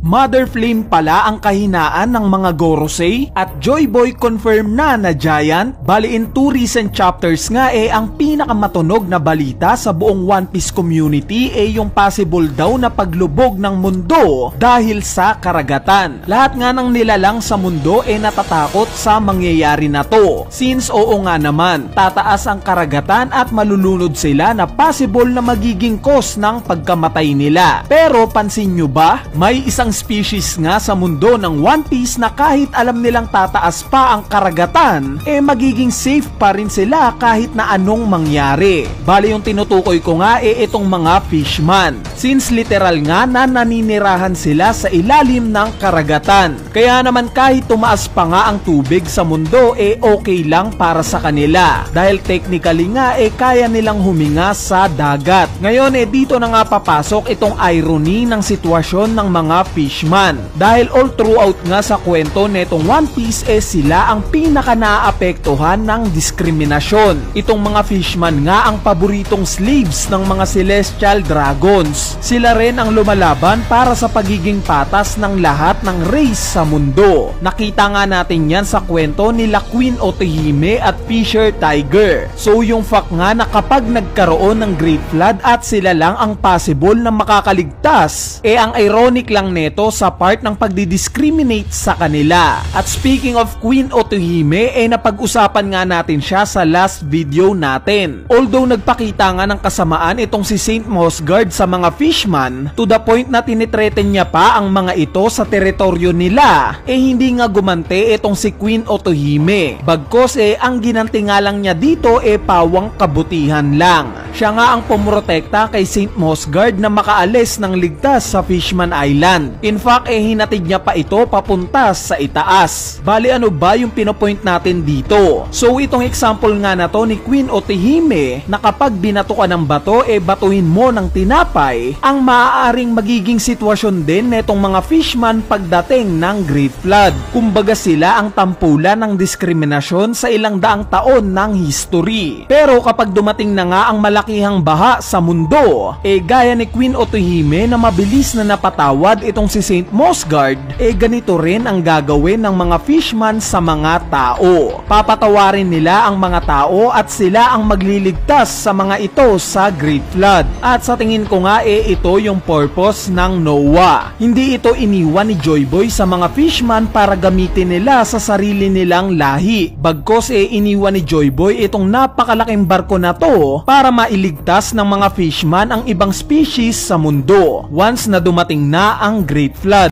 Mother Flame pala ang kahinaan ng mga Gorosei at Joy Boy confirm na giant. Bali in 2 recent chapters nga ang pinakamatunog na balita sa buong One Piece community yung possible daw na paglubog ng mundo dahil sa karagatan. Lahat nga ng nilalang sa mundo natatakot sa mangyayari na to. Since oo nga naman, tataas ang karagatan at malulunod sila na possible na magiging cause ng pagkamatay nila. Pero pansin nyo ba? May isang species nga sa mundo ng One Piece na kahit alam nilang tataas pa ang karagatan, magiging safe pa rin sila kahit na anong mangyari. Bali yung tinutukoy ko nga itong mga fishman. Since literal nga na naninirahan sila sa ilalim ng karagatan. Kaya naman kahit tumaas pa nga ang tubig sa mundo okay lang para sa kanila. Dahil technically nga kaya nilang huminga sa dagat. Ngayon dito na nga papasok itong irony ng sitwasyon ng mga fishman. Dahil all throughout nga sa kwento netong One Piece sila ang pinaka naaapektuhan ng diskriminasyon. Itong mga fishman nga ang paboritong slaves ng mga celestial dragons. Sila rin ang lumalaban para sa pagiging patas ng lahat ng race sa mundo. Nakita nga natin yan sa kwento nila Queen Otohime at Fisher Tiger. So yung fact nga na kapag nagkaroon ng Great Flood at sila lang ang possible na makakaligtas, ang ironic lang neto sa part ng pagdidiscriminate sa kanila. At speaking of Queen Otohime, napag-usapan nga natin siya sa last video natin. Although nagpakita nga ng kasamaan itong si Saint Mosgard sa mga fishman, to the point na tinitreten niya pa ang mga ito sa teritoryo nila, hindi nga gumante itong si Queen Otohime. Bagkos ang ginanti nga lang niya dito pawang kabutihan lang. Siya nga ang pumrotekta kay Saint Mosgard na makaalis ng ligtas sa Fishman Island. In fact, hinatid niya pa ito papunta sa itaas. Bali ano ba yung pinopoint natin dito? So itong example nga na to ni Queen Otohime na kapag binato ka ng bato, batuhin mo ng tinapay, ang maaaring magiging sitwasyon din netong mga fishman pagdating ng Great Flood. Kumbaga sila ang tampulan ng diskriminasyon sa ilang daang taon ng history. Pero kapag dumating na nga ang malakihang baha sa mundo, gaya ni Queen Otohime na mabilis na napatawad itong si Saint Mosgard, ganito rin ang gagawin ng mga fishman sa mga tao. Papatawarin nila ang mga tao at sila ang magliligtas sa mga ito sa Great Flood. At sa tingin ko nga ito yung purpose ng Noah. Hindi ito iniwan ni Joy Boy sa mga fishman para gamitin nila sa sarili nilang lahi. Bagkos iniwan ni Joy Boy itong napakalaking barko na to para mailigtas ng mga fishman ang ibang species sa mundo once na dumating na ang Great Flood.